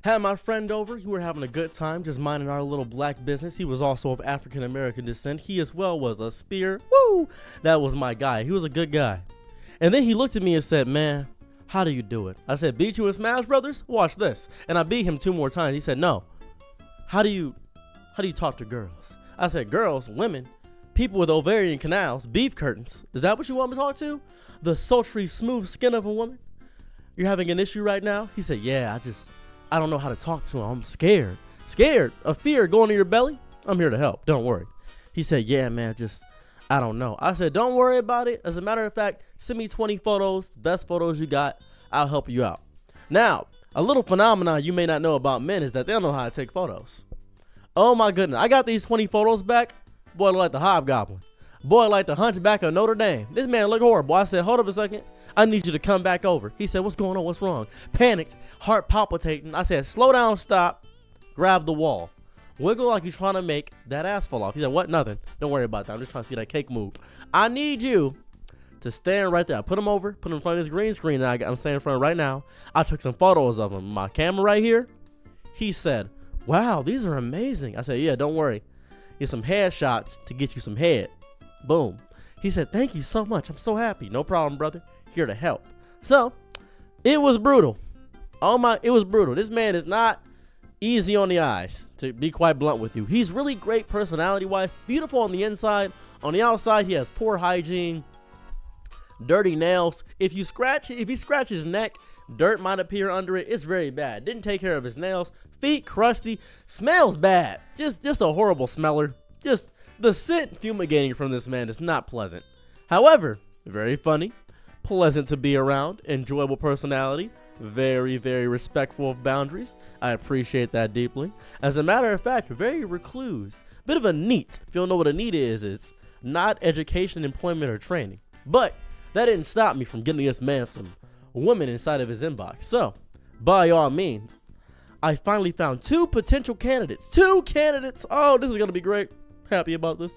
Had my friend over. We were having a good time, just minding our little black business. He was also of African American descent. He as well was a spear. Woo! That was my guy. He was a good guy. And then he looked at me and said, "Man, how do you do it?" I said, "Beat you in Smash Brothers? Watch this." And I beat him 2 more times. He said, "No. How do you talk to girls?" I said, "Girls, women, people with ovarian canals, beef curtains. Is that what you want me to talk to? The sultry, smooth skin of a woman? You're having an issue right now?" He said, "Yeah, I don't know how to talk to him. I'm scared. Scared of fear going to your belly? I'm here to help. Don't worry." He said, "Yeah, man, I don't know." I said, "Don't worry about it. As a matter of fact, send me 20 photos, best photos you got. I'll help you out." Now, a little phenomenon you may not know about men is that they don't know how to take photos. Oh my goodness. I got these 20 photos back. Boy, like the hobgoblin. Boy, like the hunchback of Notre Dame. This man looked horrible. I said, "Hold up a second. I need you to come back over." He said, "What's going on? What's wrong?" Panicked, heart palpitating. I said, "Slow down, stop, grab the wall. Wiggle like you're trying to make that ass fall off." He said, "What? Nothing. Don't worry about that. I'm just trying to see that cake move. I need you to stand right there." I put him over, put him in front of this green screen that I'm standing in front of right now. I took some photos of him. My camera right here. He said, "Wow, these are amazing." I said, "Yeah, don't worry. Get some headshots to get you some head." Boom. He said, "Thank you so much. I'm so happy." "No problem, brother. Here to help." So, it was brutal. It was brutal. This man is not easy on the eyes, to be quite blunt with you. He's really great personality-wise, beautiful on the inside. On the outside, he has poor hygiene, dirty nails. If he scratch his neck, dirt might appear under it. It's very bad. Didn't take care of his nails. Feet crusty. Smells bad. Just a horrible smeller. Just the scent fumigating from this man is not pleasant. However, very funny, pleasant to be around, enjoyable personality, very, very respectful of boundaries. I appreciate that deeply. As a matter of fact, very recluse. Bit of a NEET. If you don't know what a NEET is, it's not education, employment, or training. But that didn't stop me from getting this man some women inside of his inbox. So, by all means, I finally found 2 potential candidates. 2 candidates. Oh, this is going to be great. Happy about this.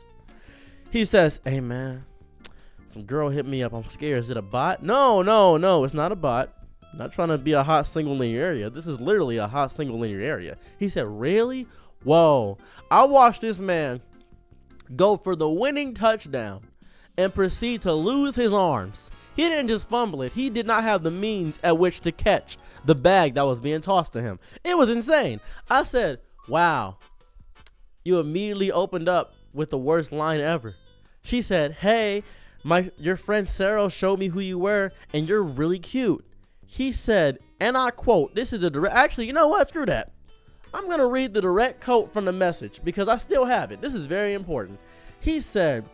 He says, "Hey, man, some girl hit me up. I'm scared. Is it a bot?" No, it's not a bot. I'm not trying to be a hot single in your area. This is literally a hot single in your area. He said, "Really? Whoa." I watched this man go for the winning touchdown and proceed to lose his arms. He didn't just fumble it. He did not have the means at which to catch the bag that was being tossed to him. It was insane. I said, "Wow, you immediately opened up with the worst line ever." She said, "Hey, your friend Sarah showed me who you were, and you're really cute." He said, and I quote, this is the direct, actually, you know what? Screw that. I'm going to read the direct quote from the message because I still have it. This is very important. He said,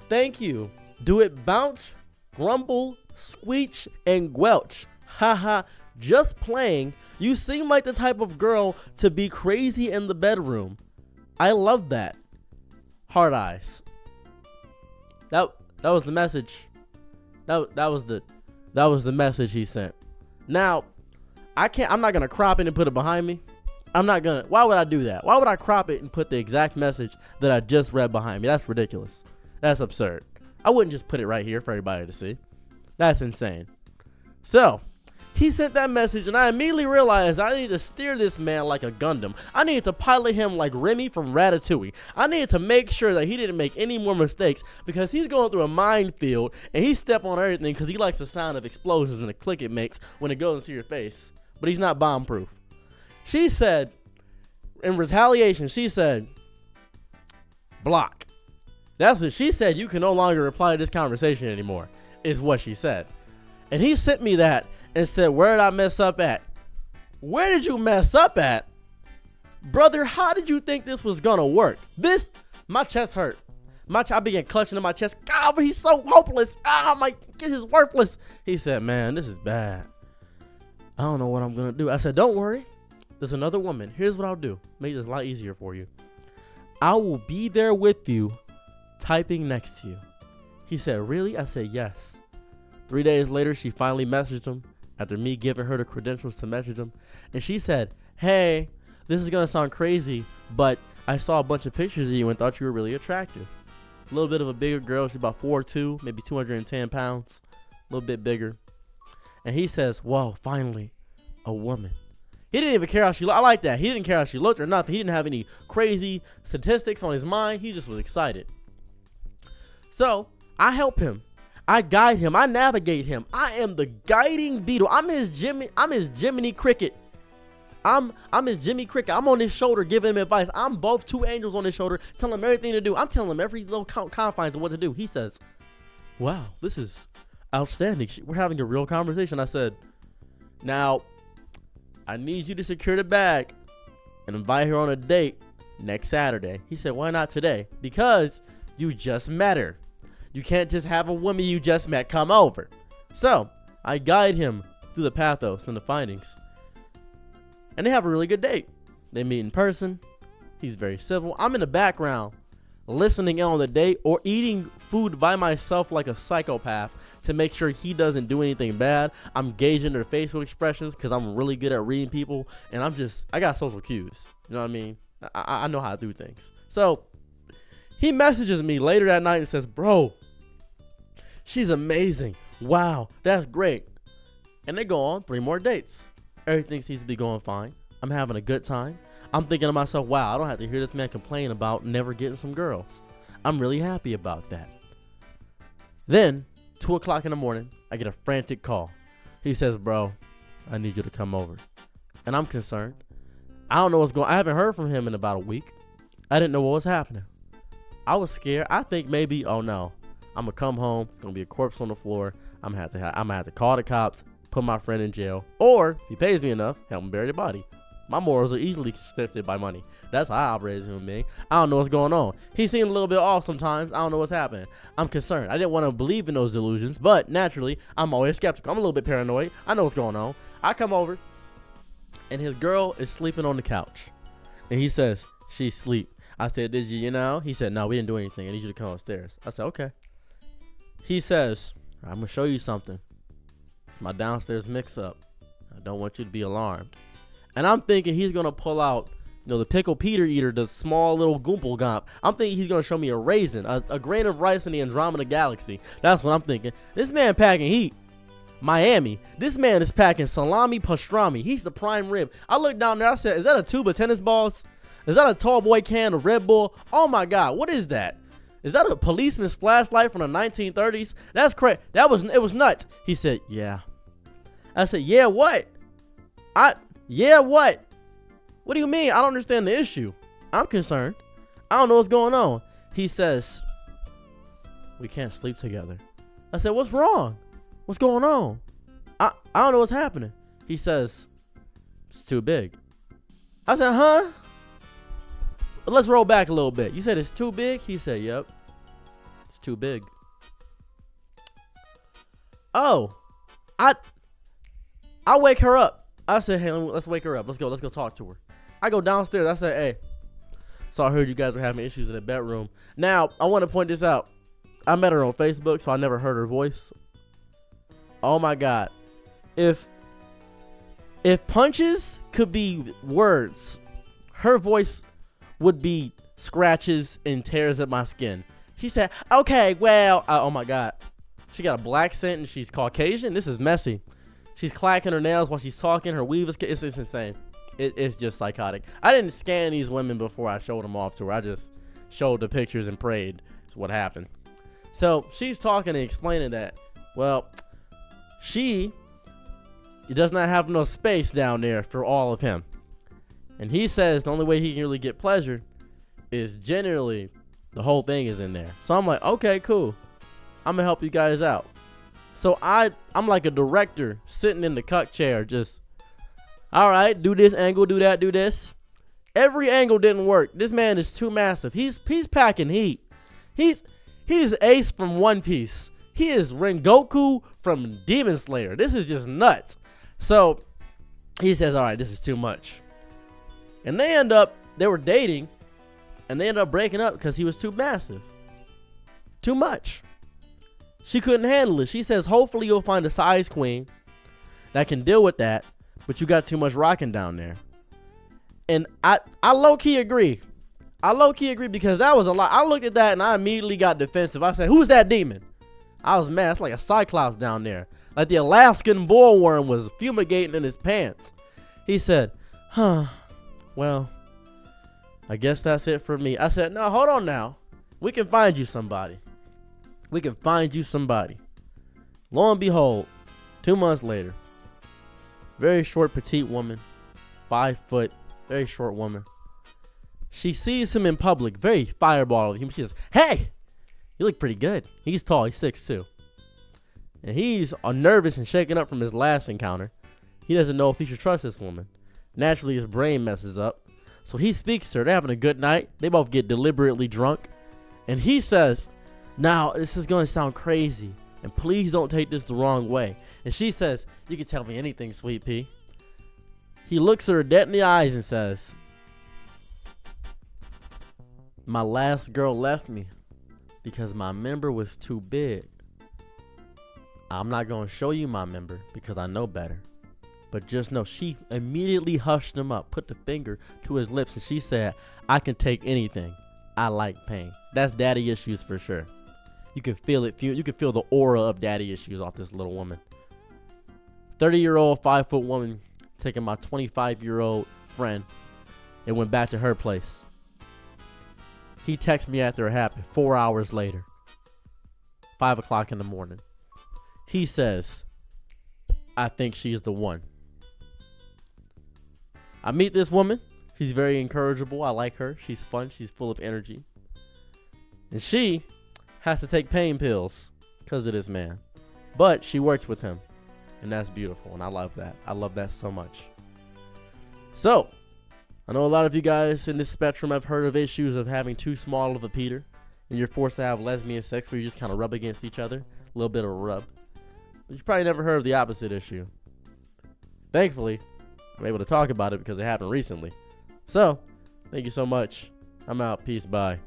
"Thank you. Do it bounce, grumble, squeech, and gwelch. Haha, just playing. You seem like the type of girl to be crazy in the bedroom. I love that. Hard eyes." That was the message. That was the message he sent. Now, I'm not gonna crop it and put it behind me. Why would I do that? Why would I crop it and put the exact message that I just read behind me? That's ridiculous. That's absurd. I wouldn't just put it right here for everybody to see. That's insane. So, he sent that message, and I immediately realized I needed to steer this man like a Gundam. I needed to pilot him like Remy from Ratatouille. I needed to make sure that he didn't make any more mistakes because he's going through a minefield, and he step on everything because he likes the sound of explosions and the click it makes when it goes into your face. But he's not bomb-proof. She said, in retaliation, she said, "Block." That's what she said. "You can no longer reply to this conversation anymore," is what she said. And he sent me that and said, "Where did I mess up at?" Where did you mess up at? Brother, how did you think this was gonna work? My chest hurt. I began clutching in my chest. God, but he's so hopeless. My kid is worthless. He said, "Man, this is bad. I don't know what I'm gonna do." I said, "Don't worry. There's another woman. Here's what I'll do. Make this a lot easier for you. I will be there with you, typing next to you." He said, "Really?" I said, "Yes." 3 days later, she finally messaged him after me giving her the credentials to message him. And she said, "Hey, this is going to sound crazy, but I saw a bunch of pictures of you and thought you were really attractive." A little bit of a bigger girl. She's about 4'2", maybe 210 pounds, a little bit bigger. And he says, "Whoa, finally, a woman." He didn't even care how she looked. I like that. He didn't care how she looked or nothing. He didn't have any crazy statistics on his mind. He just was excited. So I help him. I guide him. I navigate him. I am the guiding beetle. I'm his Jiminy Cricket. I'm his Jimmy Cricket. I'm on his shoulder giving him advice. I'm both two angels on his shoulder telling him everything to do. I'm telling him every little confines of what to do. He says, wow, this is outstanding. We're having a real conversation. I said, now, I need you to secure the bag and invite her on a date next Saturday. He said, why not today? Because you just met her. You can't just have a woman you just met come over. So I guide him through the pathos and the findings. And they have a really good date. They meet in person. He's very civil. I'm in the background listening in on the date or eating food by myself like a psychopath to make sure he doesn't do anything bad. I'm gauging their facial expressions because I'm really good at reading people, and I got social cues. You know what I mean? I know how to do things. So he messages me later that night and says, bro, she's amazing. Wow, that's great. And they go on 3 more dates. Everything seems to be going fine. I'm having a good time. I'm thinking to myself, wow, I don't have to hear this man complain about never getting some girls. I'm really happy about that. Then, 2 o'clock in the morning, I get a frantic call. He says, bro, I need you to come over. And I'm concerned. I don't know what's going on. I haven't heard from him in about a week. I didn't know what was happening. I was scared. I think maybe, oh no, I'm going to come home. It's going to be a corpse on the floor. I'm going to have to call the cops, put my friend in jail, or if he pays me enough, help him bury the body. My morals are easily shifted by money. That's how I operate as a human being. I don't know what's going on. He seemed a little bit off sometimes. I don't know what's happening. I'm concerned. I didn't want to believe in those delusions, but naturally, I'm always skeptical. I'm a little bit paranoid. I know what's going on. I come over, and his girl is sleeping on the couch. And he says, she's asleep. I said, did you know? He said, no, we didn't do anything. I need you to come upstairs. I said, okay. He says, I'm going to show you something. It's my downstairs mix-up. I don't want you to be alarmed. And I'm thinking he's going to pull out, the Pickle Peter Eater, the small little Goompel Gomp. I'm thinking he's going to show me a raisin, a grain of rice in the Andromeda Galaxy. That's what I'm thinking. This man packing heat. Miami. This man is packing salami pastrami. He's the prime rib. I looked down there. I said, is that a tube of tennis balls? Is that a tall boy can of Red Bull? Oh, my God. What is that? Is that a policeman's flashlight from the 1930s? That's crazy. It was nuts. He said, yeah. I said, yeah, what? Yeah, what? What do you mean? I don't understand the issue. I'm concerned. I don't know what's going on. He says, we can't sleep together. I said, what's wrong? What's going on? I don't know what's happening. He says, it's too big. I said, huh? Let's roll back a little bit. You said it's too big? He said, yep. It's too big. Oh, I wake her up. I said, hey, let's wake her up. Let's go talk to her. I go downstairs. I said, hey, so I heard you guys were having issues in the bedroom. Now, I want to point this out. I met her on Facebook, so I never heard her voice. Oh my God. If punches could be words, her voice would be scratches and tears at my skin. She said, okay, well, oh my God. She got a black accent and she's Caucasian. This is messy. She's clacking her nails while she's talking. Her weave is, it's insane. It's just psychotic. I didn't scan these women before I showed them off to her. I just showed the pictures and prayed. That's what happened. So she's talking and explaining that, well, she does not have no space down there for all of him. And he says the only way he can really get pleasure is generally the whole thing is in there. So I'm like, okay, cool. I'm going to help you guys out. So I'm like a director sitting in the cuck chair, just, all right, do this angle, do that, do this. Every angle didn't work. This man is too massive. He's packing heat. He's Ace from One Piece. He is Rengoku from Demon Slayer. This is just nuts. So he says, all right, this is too much. And they were dating, and they ended up breaking up because he was too massive. Too much. She couldn't handle it. She says, hopefully you'll find a size queen that can deal with that, but you got too much rocking down there. And I low-key agree. I low-key agree because that was a lot. I looked at that and I immediately got defensive. I said, who's that demon? I was mad. It's like a cyclops down there. Like the Alaskan bullworm was fumigating in his pants. He said, Huh. Well, I guess that's it for me. I said, no, hold on now. We can find you somebody. We can find you somebody. Lo and behold, 2 months later, very short, petite woman, 5 foot, very short woman. She sees him in public, very fireball. She says, hey, you look pretty good. He's tall, he's 6'2". And he's nervous and shaken up from his last encounter. He doesn't know if he should trust this woman. Naturally, his brain messes up. So he speaks to her. They're having a good night. They both get deliberately drunk. And he says, now, this is going to sound crazy. And please don't take this the wrong way. And she says, you can tell me anything, sweet pea. He looks her dead in the eyes and says, my last girl left me because my member was too big. I'm not going to show you my member because I know better. But just know she immediately hushed him up, put the finger to his lips, and she said, I can take anything. I like pain. That's daddy issues for sure. You can feel it. You can feel the aura of daddy issues off this little woman. 30-year-old, 5-foot woman taking my 25-year-old friend and went back to her place. He texted me after it happened 4 hours later, 5 o'clock in the morning. He says, I think she's the one. I meet this woman. She's very encourageable. I like her. She's fun. She's full of energy. And she has to take pain pills because of this man. But she works with him. And that's beautiful. And I love that. I love that so much. So, I know a lot of you guys in this spectrum have heard of issues of having too small of a Peter. And you're forced to have lesbian sex where you just kind of rub against each other. A little bit of a rub. But you probably never heard of the opposite issue. Thankfully, I'm able to talk about it because it happened recently. So, thank you so much. I'm out. Peace. Bye.